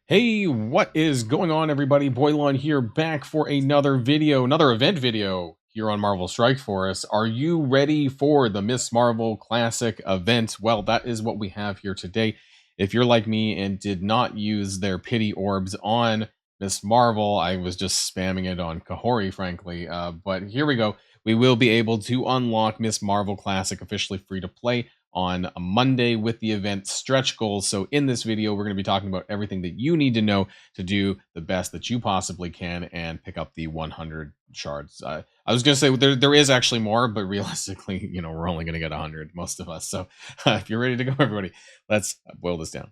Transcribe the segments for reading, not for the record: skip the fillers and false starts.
Hey, what is going on, everybody? Boilon here, back for another video, another event video here on Marvel Strike Force. Are you ready for the Miss Marvel Classic event? Well, that is what we have here today. If you're like me and did not use their pity orbs on Miss Marvel, I was just spamming it on Kahori, frankly. But here we go. We will be able to unlock Miss Marvel Classic officially free to play on a Monday with the event stretch goals. So in this video, we're going to be talking about everything that you need to know to do the best that you possibly can and pick up the 100 shards. I was going to say there is actually more, but realistically, we're only going to get 100, most of us. So if you're ready to go, everybody, let's boil this down.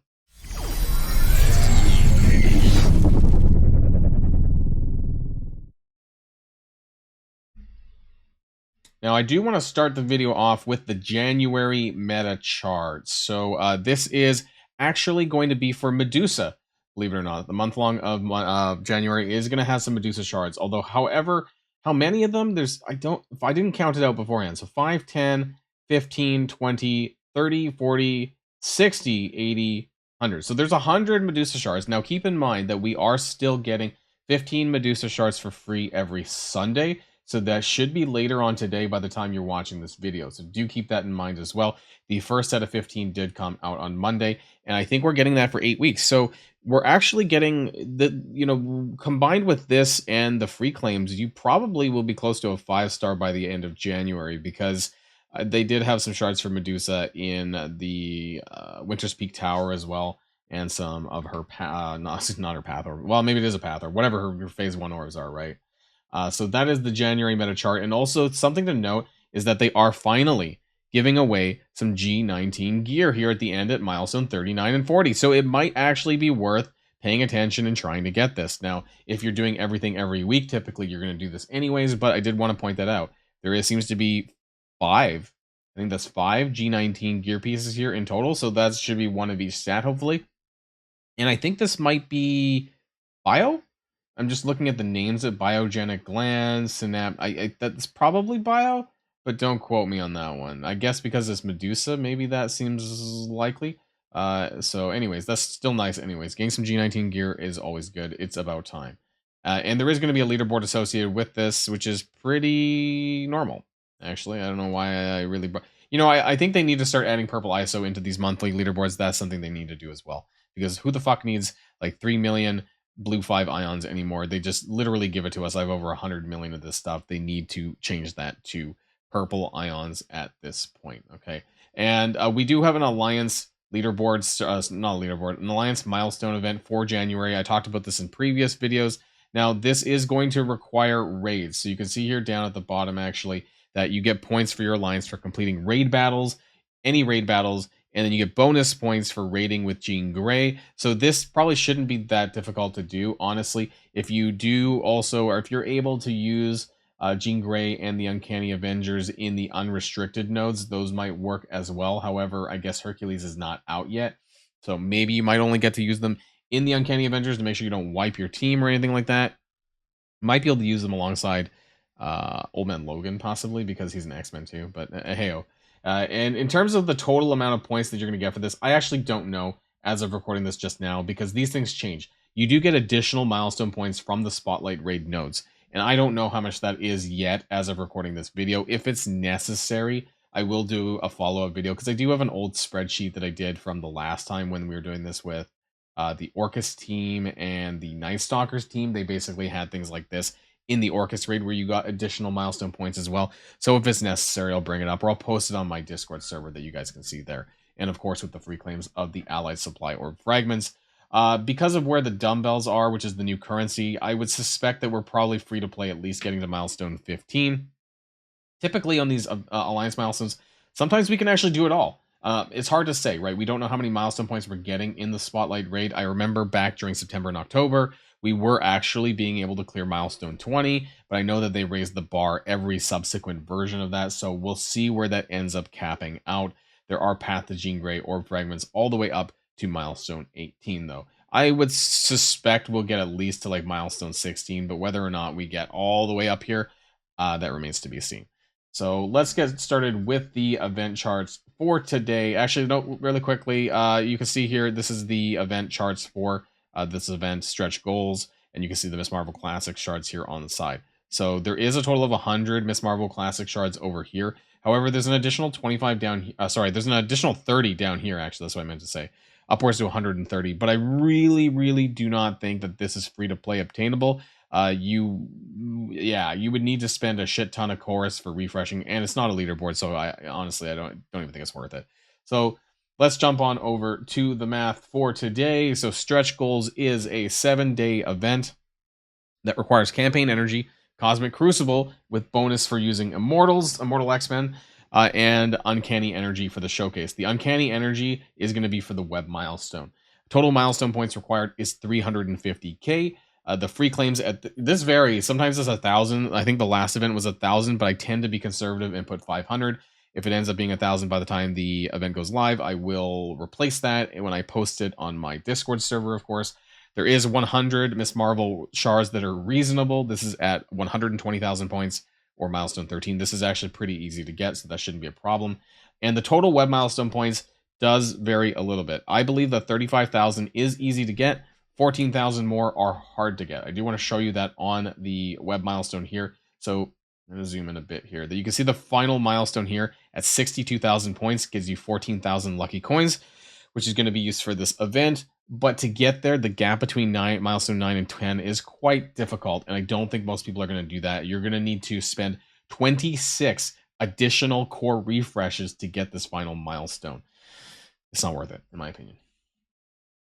Now, I do want to start the video off with the January meta chart. So this is actually going to be for Medusa, believe it or not. The month long of January is going to have some Medusa shards. Although, however, how many of them? If I didn't count it out beforehand. So 5, 10, 15, 20, 30, 40, 60, 80, 100. So there's 100 Medusa shards. Now, keep in mind that we are still getting 15 Medusa shards for free every Sunday. So that should be later on today by the time you're watching this video. So do keep that in mind as well. The first set of 15 did come out on Monday, and I think we're getting that for 8 weeks. So we're actually getting combined with this and the free claims, you probably will be close to a 5-star by the end of January, because they did have some shards for Medusa in the Winter's Peak Tower as well, and some of her not her path, or well, maybe it is a path, or whatever her phase 1 orbs are, right? So that is the January meta chart. And also something to note is that they are finally giving away some G19 gear here at the end at milestone 39 and 40. So it might actually be worth paying attention and trying to get this. Now, if you're doing everything every week, typically you're going to do this anyways, but I did want to point that out. Seems to be 5. I think that's 5 G19 gear pieces here in total. So that should be one of each stat, hopefully. And I think this might be bio. I'm just looking at the names of biogenic glands, synapse. That's probably bio, but don't quote me on that one. I guess because it's Medusa, maybe that seems likely. So anyways, that's still nice anyways. Getting some G19 gear is always good. It's about time. And there is going to be a leaderboard associated with this, which is pretty normal, actually. I don't know why I really... I think they need to start adding purple ISO into these monthly leaderboards. That's something they need to do as well. Because who the fuck needs like 3 million... blue 5 ions anymore? They just literally give it to us. I have over 100 million of this stuff. They need to change that to purple ions at this point. Okay, and we do have an alliance leaderboard, not a leaderboard, an alliance milestone event for January. I talked about this in previous videos. Now this is going to require raids, so you can see here down at the bottom actually that you get points for your alliance for completing raid battles, any raid battles, and then you get bonus points for raiding with Jean Grey. So this probably shouldn't be that difficult to do, honestly. If you do also, or if you're able to use Jean Grey and the Uncanny Avengers in the unrestricted nodes, those might work as well. However, I guess Hercules is not out yet. So maybe you might only get to use them in the Uncanny Avengers to make sure you don't wipe your team or anything like that. Might be able to use them alongside Old Man Logan, possibly, because he's an X-Men too. But hey-oh. And in terms of the total amount of points that you're going to get for this, I actually don't know as of recording this just now, because these things change. You do get additional milestone points from the Spotlight Raid nodes, and I don't know how much that is yet as of recording this video. If it's necessary, I will do a follow-up video, because I do have an old spreadsheet that I did from the last time when we were doing this with the Orcus team and the Night Stalkers team. They basically had things like this in the Orcus raid where you got additional milestone points as well. So if it's necessary, I'll bring it up, or I'll post it on my Discord server that you guys can see there. And of course, with the free claims of the Allied Supply Orb fragments. Because of where the dumbbells are, which is the new currency, I would suspect that we're probably free to play at least getting to milestone 15. Typically on these Alliance milestones, sometimes we can actually do it all. It's hard to say, right? We don't know how many milestone points we're getting in the Spotlight raid. I remember back during September and October, we were actually being able to clear milestone 20, but I know that they raised the bar every subsequent version of that, so we'll see where that ends up capping out. There are Path to Jean Grey orb fragments all the way up to milestone 18, though. I would suspect we'll get at least to like milestone 16, but whether or not we get all the way up here, that remains to be seen. So let's get started with the event charts for today. Actually, no, really quickly, you can see here, this is the event charts for this event, stretch goals, and you can see the Miss Marvel Classic shards here on the side. So there is a total of 100 Miss Marvel Classic shards over here. However, there's an additional 25 down. There's an additional 30 down here. Actually, that's what I meant to say. Upwards to 130. But I really, really do not think that this is free to play obtainable. You would need to spend a shit ton of cores for refreshing, and it's not a leaderboard. So I honestly, I don't even think it's worth it. So let's jump on over to the math for today. So stretch goals is a 7-day event that requires campaign energy, Cosmic Crucible with bonus for using Immortals, Immortal X-Men, and Uncanny Energy for the showcase. The Uncanny Energy is going to be for the web milestone. Total milestone points required is 350k. The free claims this varies. Sometimes it's 1,000. I think the last event was 1,000, but I tend to be conservative and put 500. If it ends up being 1,000 by the time the event goes live, I will replace that when I post it on my Discord server, of course. There is 100 Miss Marvel shards that are reasonable. This is at 120,000 points or milestone 13. This is actually pretty easy to get, so that shouldn't be a problem. And the total web milestone points does vary a little bit. I believe that 35,000 is easy to get. 14,000 more are hard to get. I do want to show you that on the web milestone here. So I'm going to zoom in a bit here. You can see the final milestone here at 62,000 points gives you 14,000 lucky coins, which is going to be used for this event. But to get there, the gap between milestone 9 and 10 is quite difficult, and I don't think most people are going to do that. You're going to need to spend 26 additional core refreshes to get this final milestone. It's not worth it, in my opinion.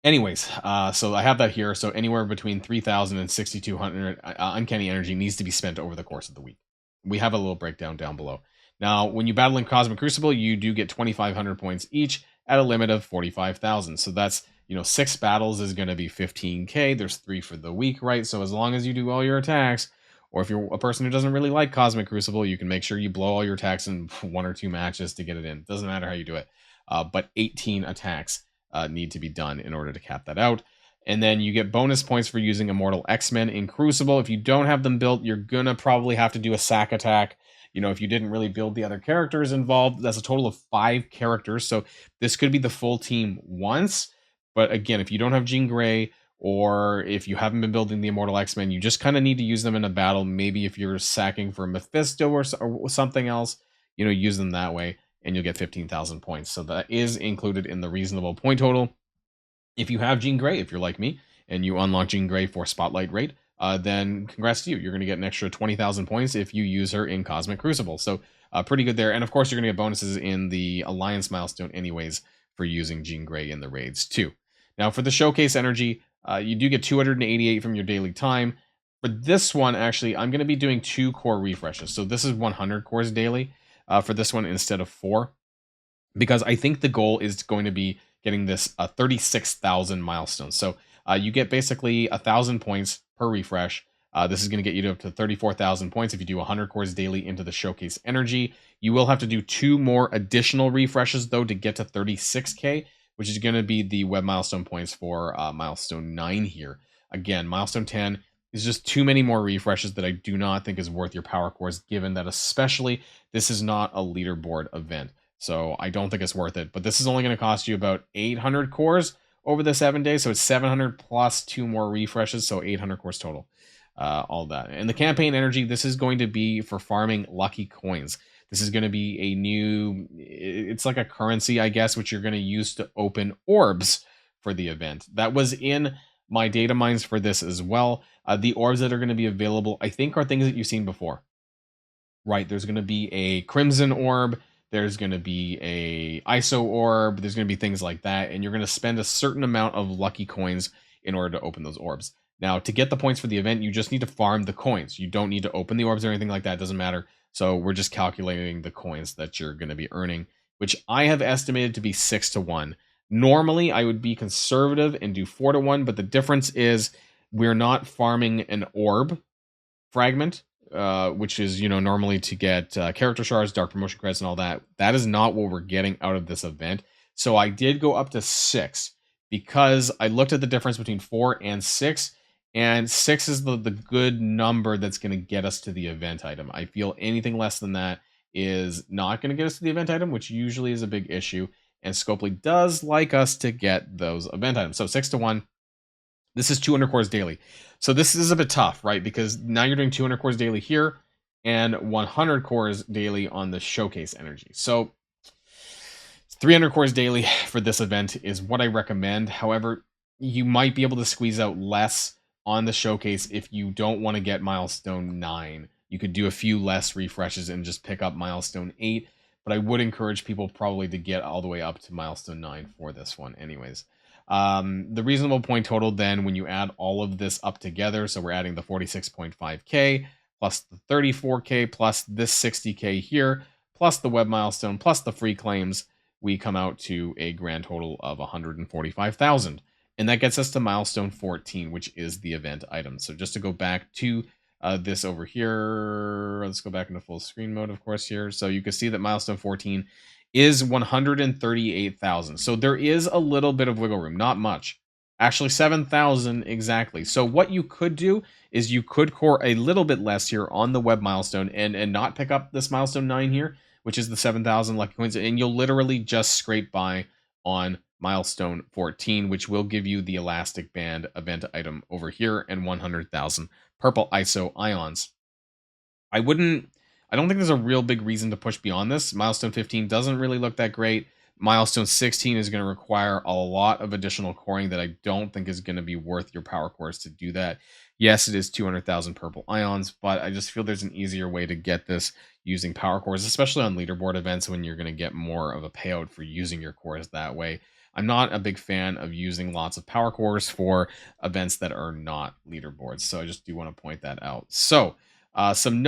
Anyways, so I have that here. So anywhere between 3,000 and 6,200 Uncanny Energy needs to be spent over the course of the week. We have a little breakdown down below. Now, when you battle in Cosmic Crucible, you do get 2,500 points each at a limit of 45,000. So that's 6 battles is going to be 15k. There's 3 for the week, right? So as long as you do all your attacks, or if you're a person who doesn't really like Cosmic Crucible, you can make sure you blow all your attacks in 1 or 2 matches to get it in. Doesn't matter how you do it. But 18 attacks need to be done in order to cap that out. And then you get bonus points for using Immortal X-Men in Crucible. If you don't have them built, you're going to probably have to do a sack attack. If you didn't really build the other characters involved, that's a total of 5 characters. So this could be the full team once. But again, if you don't have Jean Grey, or if you haven't been building the Immortal X-Men, you just kind of need to use them in a battle. Maybe if you're sacking for Mephisto or something else, use them that way, and you'll get 15,000 points. So that is included in the reasonable point total. If you have Jean Grey, if you're like me, and you unlock Jean Grey for Spotlight Raid, then congrats to you. You're going to get an extra 20,000 points if you use her in Cosmic Crucible. So pretty good there. And of course, you're going to get bonuses in the Alliance milestone anyways for using Jean Grey in the raids too. Now, for the Showcase Energy, you do get 288 from your daily time. For this one, actually, I'm going to be doing 2 core refreshes. So this is 100 cores daily for this one instead of 4. Because I think the goal is going to be getting this 36,000 milestones. So you get basically 1,000 points per refresh. This is going to get you to up to 34,000 points if you do 100 cores daily into the Showcase Energy. You will have to do 2 more additional refreshes, though, to get to 36k, which is going to be the web milestone points for milestone 9 here. Again, milestone 10 is just too many more refreshes that I do not think is worth your power cores, given that especially this is not a leaderboard event. So I don't think it's worth it. But this is only going to cost you about 800 cores over the 7 days. So it's 700 plus 2 more refreshes. So 800 cores total. All that. And the campaign energy, this is going to be for farming lucky coins. This is going to be a new, it's like a currency, I guess, which you're going to use to open orbs for the event. That was in my data mines for this as well. The orbs that are going to be available, I think, are things that you've seen before. Right, there's going to be a Crimson Orb. There's going to be a ISO orb. There's going to be things like that. And you're going to spend a certain amount of lucky coins in order to open those orbs. Now, to get the points for the event, you just need to farm the coins. You don't need to open the orbs or anything like that. It doesn't matter. So we're just calculating the coins that you're going to be earning, which I have estimated to be 6 to 1. Normally, I would be conservative and do 4 to 1. But the difference is we're not farming an orb fragment. Which is, normally to get character shards, dark promotion credits, and all that. That is not what we're getting out of this event. So I did go up to 6 because I looked at the difference between 4 and 6, and 6 is the good number that's going to get us to the event item. I feel anything less than that is not going to get us to the event item, which usually is a big issue. And Scopely does like us to get those event items. So 6 to 1. This is 200 cores daily. So this is a bit tough, right? Because now you're doing 200 cores daily here and 100 cores daily on the showcase energy. So 300 cores daily for this event is what I recommend. However, you might be able to squeeze out less on the showcase if you don't want to get milestone 9. You could do a few less refreshes and just pick up milestone 8, but I would encourage people probably to get all the way up to milestone 9 for this one anyways. The reasonable point total then, when you add all of this up together, so we're adding the 46.5k plus the 34k plus this 60k here plus the web milestone plus the free claims, we come out to a grand total of 145,000. And that gets us to milestone 14, which is the event item. So just to go back to this over here, let's go back into full screen mode, of course, here. So you can see that milestone 14 is 138,000. So there is a little bit of wiggle room, not much. Actually, 7,000 exactly. So what you could do is you could core a little bit less here on the web milestone and not pick up this milestone 9 here, which is the 7,000 lucky coins, and you'll literally just scrape by on milestone 14, which will give you the elastic band event item over here and 100,000 purple ISO ions. I don't think there's a real big reason to push beyond this. Milestone 15 doesn't really look that great. Milestone 16 is going to require a lot of additional coring that I don't think is going to be worth your power cores to do that. Yes, it is 200,000 purple ions, but I just feel there's an easier way to get this using power cores, especially on leaderboard events when you're going to get more of a payout for using your cores that way. I'm not a big fan of using lots of power cores for events that are not leaderboards, so I just do want to point that out. So, some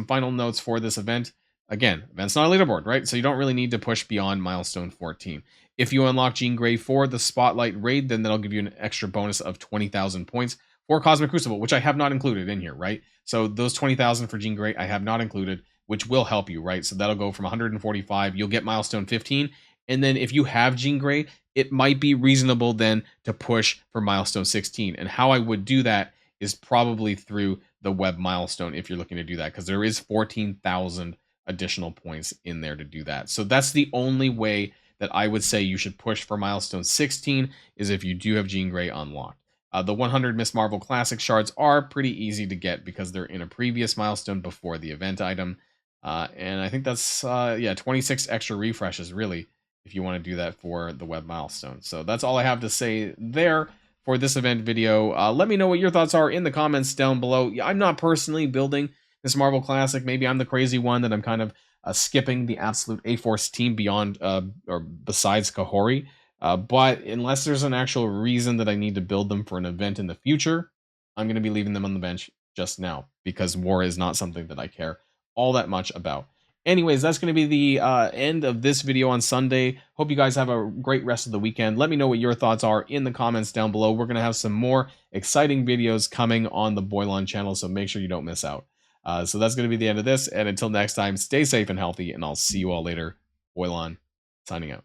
final notes for this event. Again, event's not a leaderboard, right? So you don't really need to push beyond milestone 14. If you unlock Jean Grey for the Spotlight raid, then that'll give you an extra bonus of 20,000 points for Cosmic Crucible, which I have not included in here, right? So those 20,000 for Jean Grey, I have not included, which will help you, right? So that'll go from 145. You'll get milestone 15. And then if you have Jean Grey, it might be reasonable then to push for milestone 16. And how I would do that is probably through the web milestone if you're looking to do that, because there is 14,000 additional points in there to do that. So that's the only way that I would say you should push for milestone 16 is if you do have Jean Grey unlocked. The 100 Miss Marvel Classic shards are pretty easy to get because they're in a previous milestone before the event item. And I think that's, 26 extra refreshes, really, if you want to do that for the web milestone. So that's all I have to say there for this event video. Let me know what your thoughts are in the comments down below. I'm not personally building this Marvel Classic. Maybe I'm the crazy one that I'm kind of skipping the absolute A-Force team beyond or besides Kahori. But unless there's an actual reason that I need to build them for an event in the future, I'm going to be leaving them on the bench just now because war is not something that I care all that much about. Anyways, that's going to be the end of this video on Sunday. Hope you guys have a great rest of the weekend. Let me know what your thoughts are in the comments down below. We're going to have some more exciting videos coming on the Boilon channel, so make sure you don't miss out. So that's going to be the end of this. And until next time, stay safe and healthy, and I'll see you all later. Boilon, signing out.